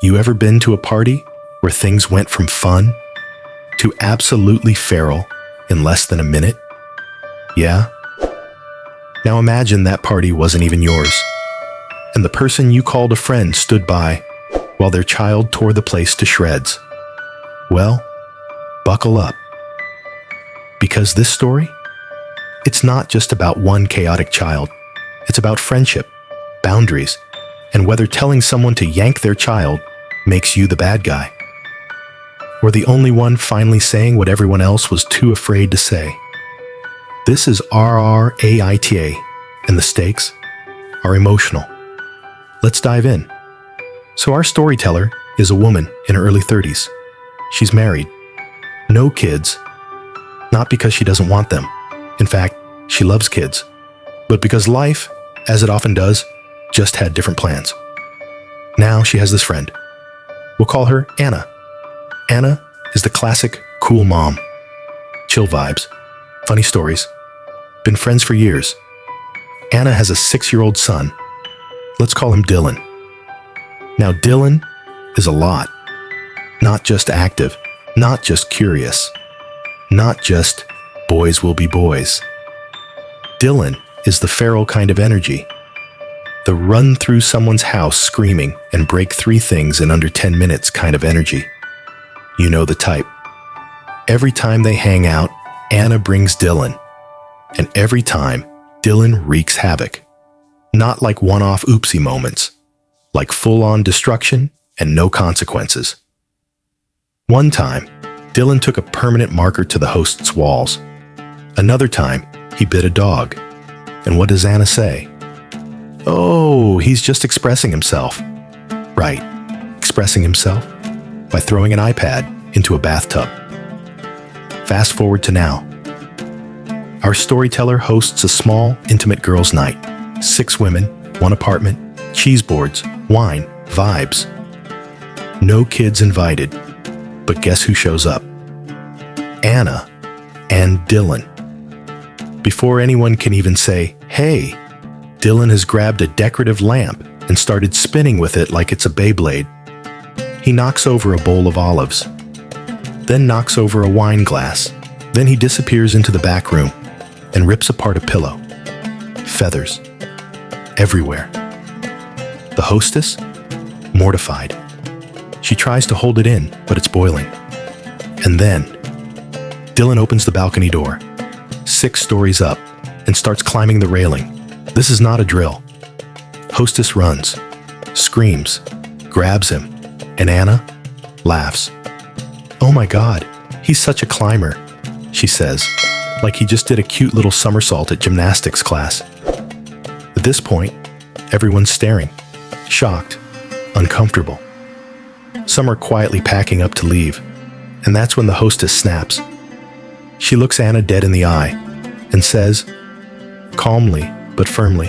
You ever been to a party where things went from fun to absolutely feral in less than a minute? Yeah? Now imagine that party wasn't even yours, and the person you called a friend stood by while their child tore the place to shreds. Well, buckle up. Because this story, it's not just about one chaotic child. It's about friendship, boundaries, and whether telling someone to yank their child makes you the bad guy, or the only one finally saying what everyone else was too afraid to say. This is AITA, and the stakes are emotional. Let's dive in. So our storyteller is a woman in her early 30s. She's married. No kids. Not because she doesn't want them. In fact, she loves kids. But because life, as it often does, just had different plans. Now she has this friend. We'll call her Anna. Anna is the classic cool mom. Chill vibes. Funny stories. Been friends for years. Anna has a 6-year-old son. Let's call him Dylan. Now Dylan is a lot. Not just active, not just curious, not just boys will be boys. Dylan is the feral kind of energy. The run through someone's house screaming and break 3 things in under 10 minutes kind of energy. You know the type. Every time they hang out, Anna brings Dylan. And every time, Dylan wreaks havoc. Not like one-off oopsie moments, like full-on destruction and no consequences. One time, Dylan took a permanent marker to the host's walls. Another time, he bit a dog. And what does Anna say? Oh, he's just expressing himself. Right, expressing himself by throwing an iPad into a bathtub. Fast forward to now. Our storyteller hosts a small, intimate girls' night. 6 women, 1 apartment, cheese boards, wine, vibes. No kids invited. But guess who shows up? Anna and Dylan. Before anyone can even say, hey, Dylan has grabbed a decorative lamp and started spinning with it like it's a Beyblade. He knocks over a bowl of olives, then knocks over a wine glass. Then he disappears into the back room and rips apart a pillow. Feathers. Everywhere. The hostess? Mortified. She tries to hold it in, but it's boiling. And then, Dylan opens the balcony door, 6 stories up, and starts climbing the railing. This is not a drill. Hostess runs, screams, grabs him, and Anna laughs. Oh my God, he's such a climber, she says, like he just did a cute little somersault at gymnastics class. At this point, everyone's staring, shocked, uncomfortable. Some are quietly packing up to leave, and that's when the hostess snaps. She looks Anna dead in the eye and says, calmly but firmly,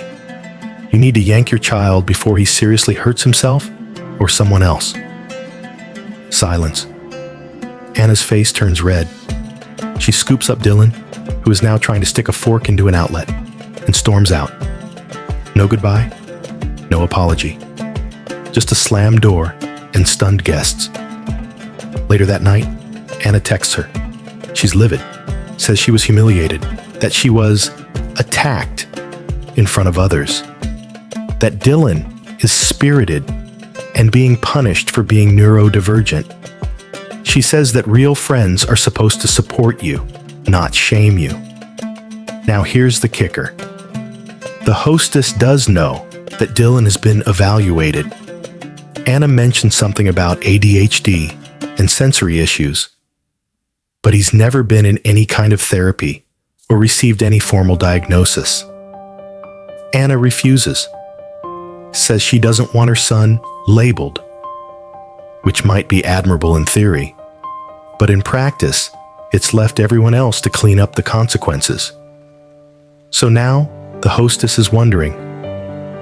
you need to yank your child before he seriously hurts himself or someone else. Silence. Anna's face turns red. She scoops up Dylan, who is now trying to stick a fork into an outlet, and storms out. No goodbye, no apology. Just a slammed door and stunned guests. Later that night, Anna texts her. She's livid, says she was humiliated, that she was attacked in front of others, that Dylan is spirited and being punished for being neurodivergent. She says that real friends are supposed to support you, not shame you. Now here's the kicker. The hostess does know that Dylan has been evaluated. Anna mentioned something about ADHD and sensory issues, but he's never been in any kind of therapy or received any formal diagnosis. Anna refuses, says she doesn't want her son labeled, which might be admirable in theory, but in practice, it's left everyone else to clean up the consequences. So now, the hostess is wondering,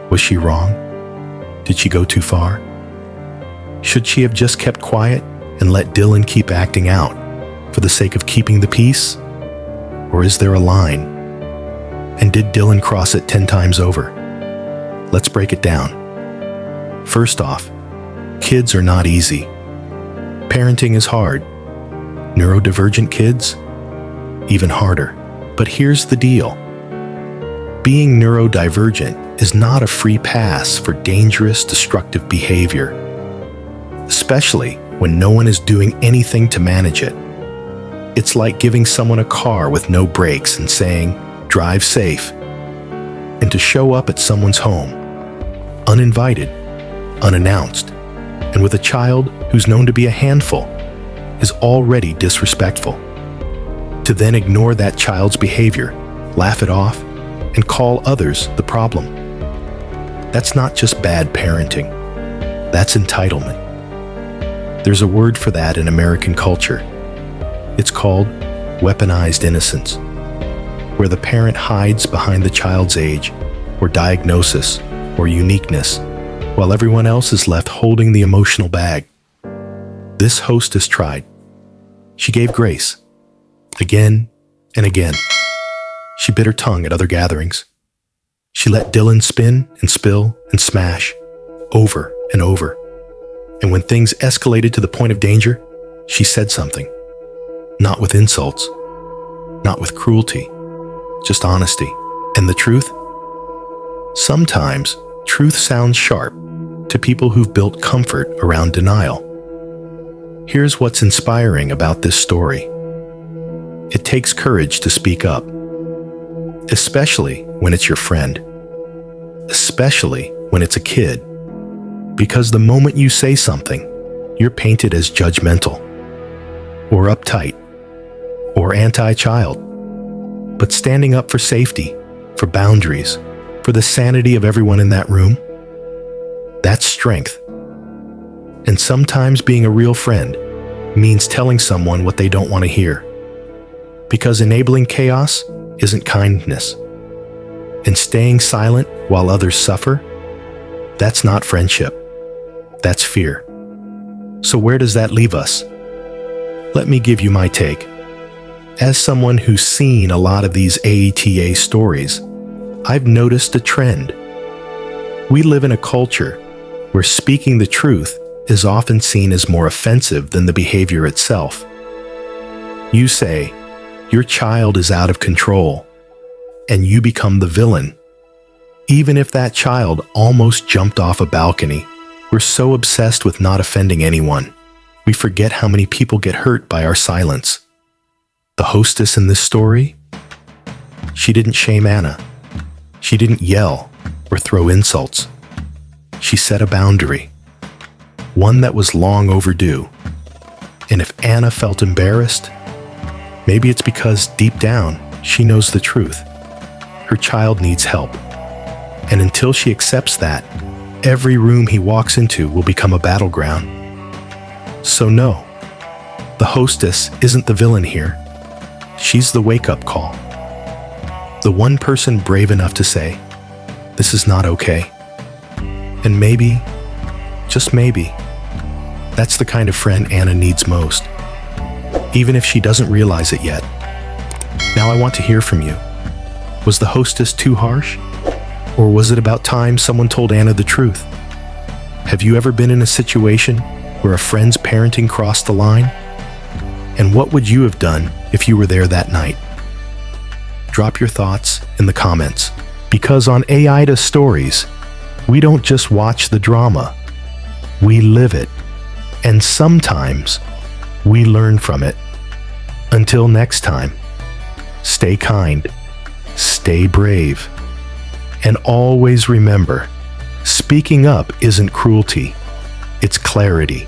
was she wrong? Did she go too far? Should she have just kept quiet and let Dylan keep acting out for the sake of keeping the peace? Or is there a line? And did Dylan cross it 10 times over? Let's break it down. First off, Kids are not easy. Parenting is hard. Neurodivergent kids, even harder. But here's the deal. Being neurodivergent is not a free pass for dangerous, destructive behavior, especially when no one is doing anything to manage it. It's like giving someone a car with no brakes and saying, "Drive safe," and to show up at someone's home, uninvited, unannounced, and with a child who's known to be a handful, is already disrespectful. To then ignore that child's behavior, laugh it off, and call others the problem. That's not just bad parenting. That's entitlement. There's a word for that in American culture. It's called weaponized innocence, where the parent hides behind the child's age or diagnosis or uniqueness, while everyone else is left holding the emotional bag. This hostess tried. She gave grace. Again and again. She bit her tongue at other gatherings. She let Dylan spin and spill and smash over and over. And when things escalated to the point of danger, she said something. Not with insults, not with cruelty, just honesty. And the truth? Sometimes truth sounds sharp to people who've built comfort around denial. Here's what's inspiring about this story. It takes courage to speak up, especially when it's your friend, especially when it's a kid, because the moment you say something, you're painted as judgmental, or uptight, or anti-child. But standing up for safety, for boundaries, for the sanity of everyone in that room, that's strength. And sometimes being a real friend means telling someone what they don't want to hear. Because enabling chaos isn't kindness. And staying silent while others suffer, that's not friendship. That's fear. So where does that leave us? Let me give you my take. As someone who's seen a lot of these AITA stories, I've noticed a trend. We live in a culture where speaking the truth is often seen as more offensive than the behavior itself. You say, your child is out of control, and you become the villain. Even if that child almost jumped off a balcony, we're so obsessed with not offending anyone, we forget how many people get hurt by our silence. The hostess in this story? She didn't shame Anna. She didn't yell or throw insults. She set a boundary, one that was long overdue. And if Anna felt embarrassed, maybe it's because deep down, she knows the truth. Her child needs help. And until she accepts that, every room he walks into will become a battleground. So no, the hostess isn't the villain here. She's the wake-up call. The one person brave enough to say, this is not okay. And maybe, just maybe, that's the kind of friend Anna needs most, even if she doesn't realize it yet. Now I want to hear from you. Was the hostess too harsh? Or was it about time someone told Anna the truth? Have you ever been in a situation where a friend's parenting crossed the line? And what would you have done if you were there that night? Drop your thoughts in the comments. Because on AITA Stories, we don't just watch the drama, we live it. And sometimes we learn from it. Until next time, stay kind, stay brave, and always remember, speaking up isn't cruelty, it's clarity.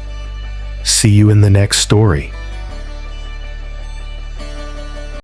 See you in the next story.